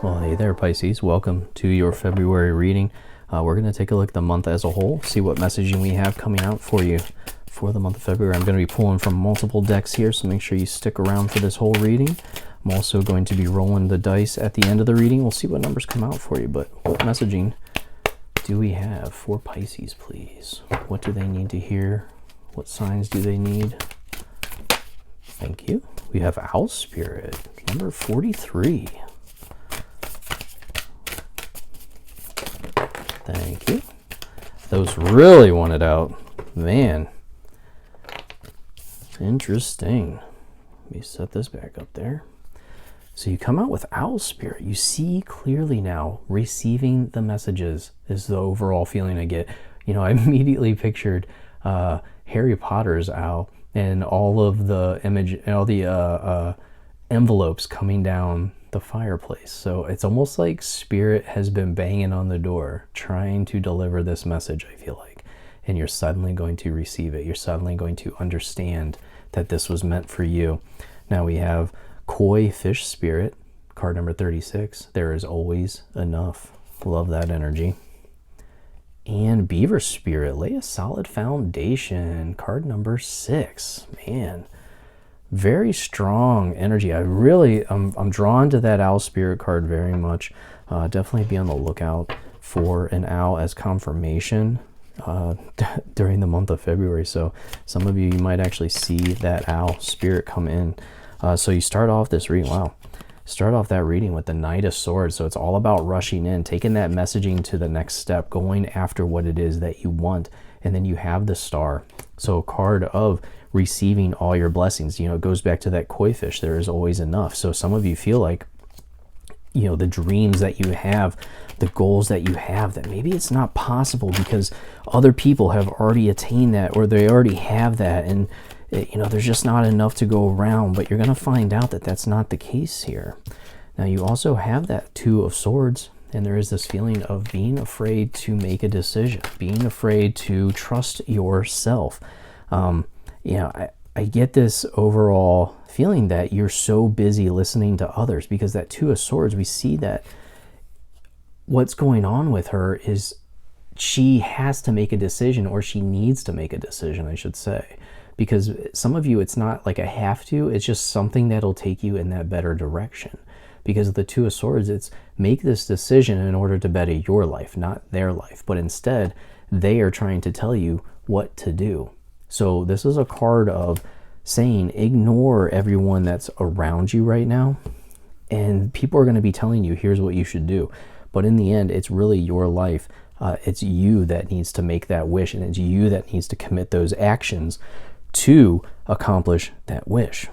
Well, hey there, Pisces. Welcome to your February reading. We're going to take a look at the month as a whole, see what messaging we have coming out for you for the month of February. I'm going to be pulling from multiple decks here, so make sure you stick around for this whole reading. I'm also going to be rolling the dice at the end of the reading. We'll see what numbers come out for you, but what messaging do we have for Pisces, please? What do they need to hear? What signs do they need? Thank you. We have Owl Spirit, number 43. Thank you. Those really wanted out. Man. Interesting. Let me set this back up there. So you come out with Owl Spirit. You see clearly now receiving the messages is the overall feeling I get. You know, I immediately pictured Harry Potter's owl and all of the envelopes coming down the fireplace. So it's almost like Spirit has been banging on the door trying to deliver this message, I feel like, and you're suddenly going to receive it. You're suddenly going to understand that this was meant for you. Now we have Koi Fish Spirit, card number 36. There is always enough. Love that energy. And Beaver Spirit, lay a solid foundation, card number 6. Man, very strong energy. I'm drawn to that Owl Spirit card very much. Definitely be on the lookout for an owl as confirmation during the month of February. So some of you might actually see that Owl Spirit come in. So you start off this reading. Wow. Start off that reading with the Knight of Swords. So it's all about rushing in, taking that messaging to the next step, going after what it is that you want. And then you have the Star. So a card of receiving all your blessings. You know, it goes back to that koi fish. There is always enough. So some of you feel like, you know, the dreams that you have, the goals that you have, that maybe it's not possible because other people have already attained that, or they already have that, and you know, there's just not enough to go around. But you're going to find out that that's not the case here. Now you also have that Two of Swords, and there is this feeling of being afraid to make a decision, being afraid to trust yourself. You know, I get this overall feeling that you're so busy listening to others, because that Two of Swords, we see that what's going on with her is she has to make a decision, or she needs to make a decision, I should say. Because some of you, it's not like a have to, it's just something that'll take you in that better direction. Because of the Two of Swords, it's make this decision in order to better your life, not their life. But instead, they are trying to tell you what to do. So this is a card of saying, ignore everyone that's around you right now. And people are going to be telling you, here's what you should do. But in the end, it's really your life. It's you that needs to make that wish. And it's you that needs to commit those actions to accomplish that wish.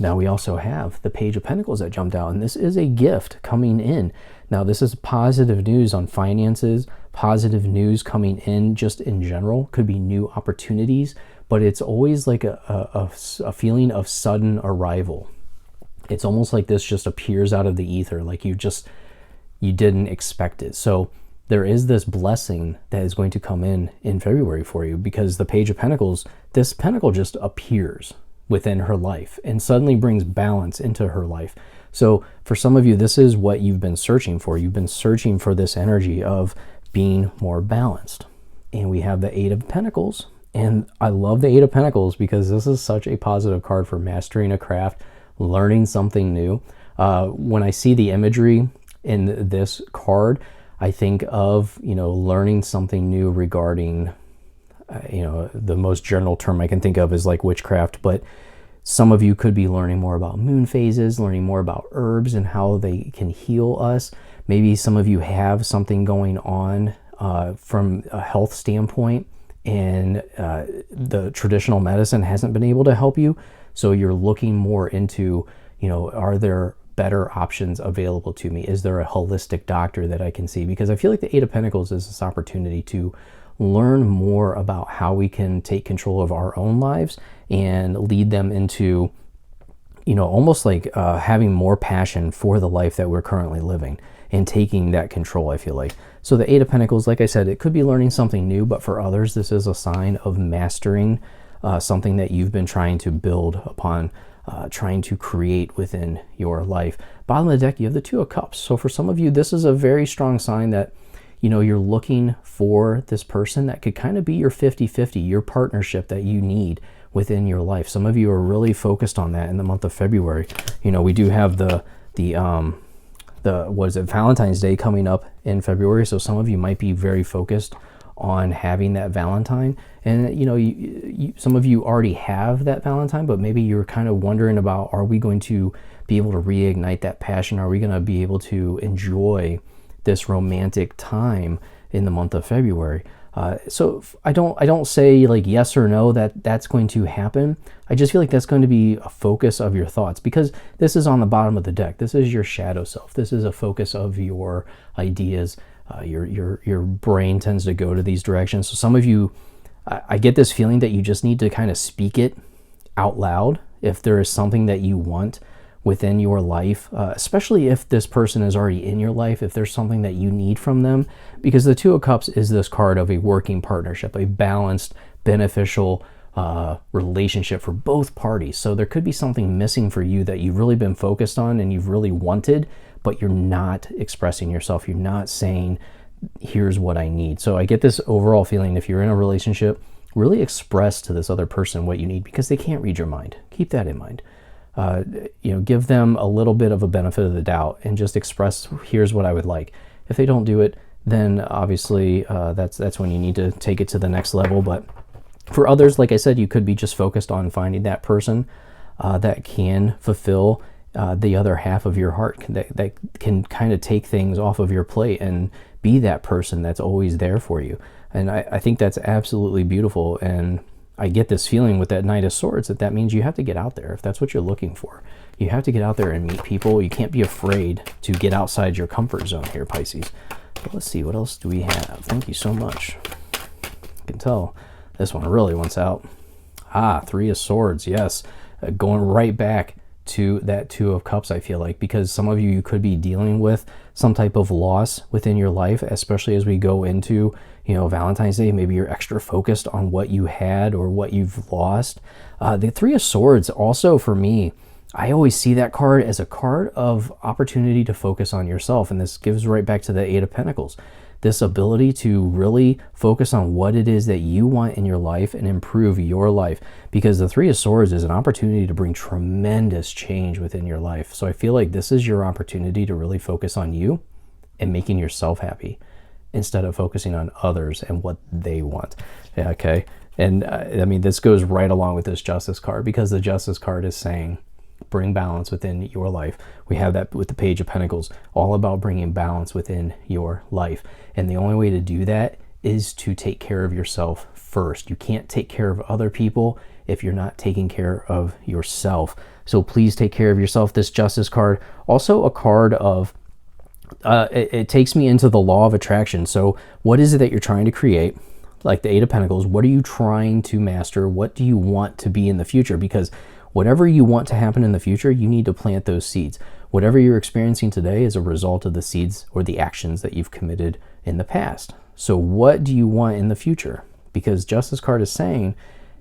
Now we also have the Page of Pentacles that jumped out, and this is a gift coming in. Now this is positive news on finances, positive news coming in just in general. Could be new opportunities, but it's always like a feeling of sudden arrival. It's almost like this just appears out of the ether, like you didn't expect it. So there is this blessing that is going to come in February for you, because the Page of Pentacles, this pentacle just appears within her life and suddenly brings balance into her life. So for some of you, this is what you've been searching for. You've been searching for this energy of being more balanced. And we have the Eight of Pentacles. And I love the Eight of Pentacles because this is such a positive card for mastering a craft, learning something new. When I see the imagery in this card, I think of, you know, learning something new regarding, you know, the most general term I can think of is like witchcraft, but some of you could be learning more about moon phases, learning more about herbs and how they can heal us. Maybe some of you have something going on from a health standpoint, and the traditional medicine hasn't been able to help you. So you're looking more into, you know, are there better options available to me? Is there a holistic doctor that I can see? Because I feel like the Eight of Pentacles is this opportunity to learn more about how we can take control of our own lives and lead them into, you know, almost like having more passion for the life that we're currently living and taking that control, I feel like. So the Eight of Pentacles, like I said, it could be learning something new, but for others, this is a sign of mastering something that you've been trying to build upon trying to create within your life. Bottom of the deck, you have the Two of Cups. So for some of you, this is a very strong sign that, you know, you're looking for this person that could kind of be your 50-50, your partnership that you need within your life. Some of you are really focused on that in the month of February. You know, we do have the what is it, Valentine's Day coming up in February. So some of you might be very focused on having that Valentine. And, you know, some of you already have that Valentine, but maybe you're kind of wondering about, are we going to be able to reignite that passion? Are we going to be able to enjoy this romantic time in the month of February? So I don't say like yes or no that that's going to happen. I just feel like that's going to be a focus of your thoughts, because this is on the bottom of the deck. This is your shadow self. This is a focus of your ideas. Your brain tends to go to these directions. So some of you, I get this feeling that you just need to kind of speak it out loud if there is something that you want within your life, especially if this person is already in your life, if there's something that you need from them, because the Two of Cups is this card of a working partnership, a balanced, beneficial relationship for both parties. So there could be something missing for you that you've really been focused on and you've really wanted, but you're not expressing yourself. You're not saying, here's what I need. So I get this overall feeling, if you're in a relationship, really express to this other person what you need, because they can't read your mind. Keep that in mind. You know, give them a little bit of a benefit of the doubt and just express, here's what I would like. If they don't do it, then obviously that's when you need to take it to the next level. But for others, like I said, you could be just focused on finding that person that can fulfill the other half of your heart, that can kind of take things off of your plate and be that person that's always there for you. And I think that's absolutely beautiful. And I get this feeling with that Knight of Swords that means you have to get out there if that's what you're looking for. You have to get out there and meet people. You can't be afraid to get outside your comfort zone here, Pisces. But let's see, what else do we have? Thank you so much. I can tell this one really wants out. Three of Swords, yes. Going right back to that Two of Cups, I feel like, because some of you could be dealing with some type of loss within your life, especially as we go into, you know, Valentine's Day. Maybe you're extra focused on what you had or what you've lost. The Three of Swords also, for me, I always see that card as a card of opportunity to focus on yourself. And this gives right back to the Eight of Pentacles. This ability to really focus on what it is that you want in your life and improve your life. Because the Three of Swords is an opportunity to bring tremendous change within your life. So I feel like this is your opportunity to really focus on you and making yourself happy, instead of focusing on others and what they want. Yeah, okay. And I mean, this goes right along with this Justice card, because the Justice card is saying, bring balance within your life. We have that with the Page of Pentacles, all about bringing balance within your life. And the only way to do that is to take care of yourself first. You can't take care of other people if you're not taking care of yourself. So please take care of yourself. This Justice card, also a card of, it takes me into the law of attraction. So what is it that you're trying to create? Like the Eight of Pentacles, what are you trying to master? What do you want to be in the future? Because whatever you want to happen in the future, you need to plant those seeds. Whatever you're experiencing today is a result of the seeds or the actions that you've committed in the past. So what do you want in the future? Because Justice card is saying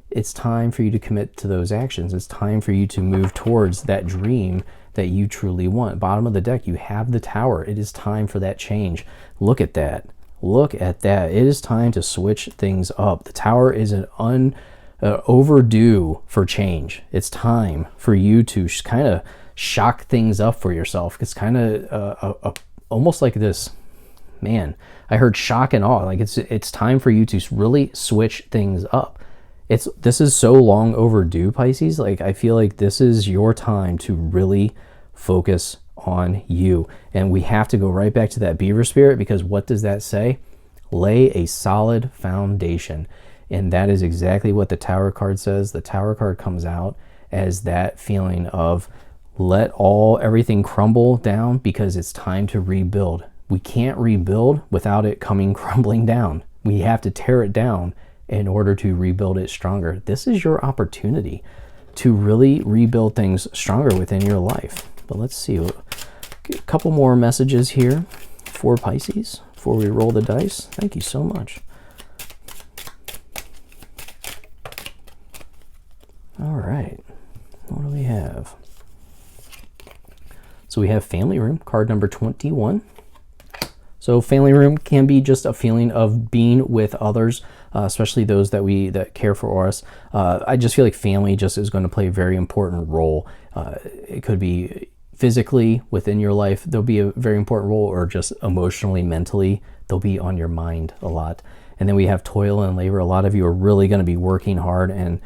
it's time for you to commit to those actions. It's time for you to move towards that dream that you truly want. Bottom of the deck, you have the Tower. It is time for that change. Look at that. Look at that. It is time to switch things up. The Tower is an overdue for change. It's time for you to kind of shock things up for yourself. It's kind of almost like this, man, I heard shock and awe. Like it's time for you to really switch things up. This is so long overdue, Pisces. Like I feel like this is your time to really focus on you. And we have to go right back to that Beaver spirit, because what does that say? Lay a solid foundation. And that is exactly what the Tower card says. The Tower card comes out as that feeling of let everything crumble down, because it's time to rebuild. We can't rebuild without it coming crumbling down. We have to tear it down in order to rebuild it stronger. This is your opportunity to really rebuild things stronger within your life. But let's see, a couple more messages here for Pisces before we roll the dice. Thank you so much. All right, What do we have? So we have family room, card number 21. So family room can be just a feeling of being with others, especially those that care for us. I just feel like family just is going to play a very important role. It could be physically within your life, there'll be a very important role, or just emotionally, mentally, they'll be on your mind a lot. And then we have toil and labor. A lot of you are really going to be working hard and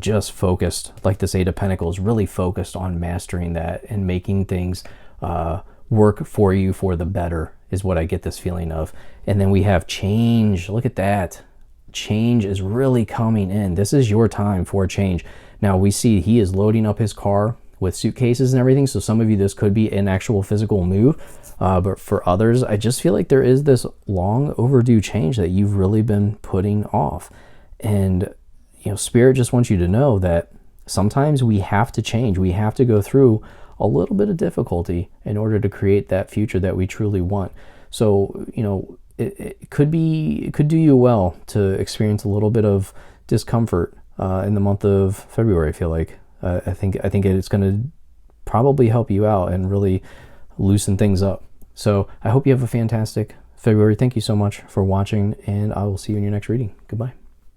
just focused, like this Eight of Pentacles, really focused on mastering that and making things work for you for the better, is what I get this feeling of. And then we have change. Look at that. Change is really coming in. This is your time for change. Now we see he is loading up his car with suitcases and everything. So some of you, this could be an actual physical move. But for others, I just feel like there is this long overdue change that you've really been putting off. And, Spirit just wants you to know that sometimes we have to change. We have to go through a little bit of difficulty in order to create that future that we truly want. So, it could do you well to experience a little bit of discomfort in the month of February. I feel like I think it's going to probably help you out and really loosen things up. So I hope you have a fantastic February. Thank you so much for watching, and I will see you in your next reading. Goodbye.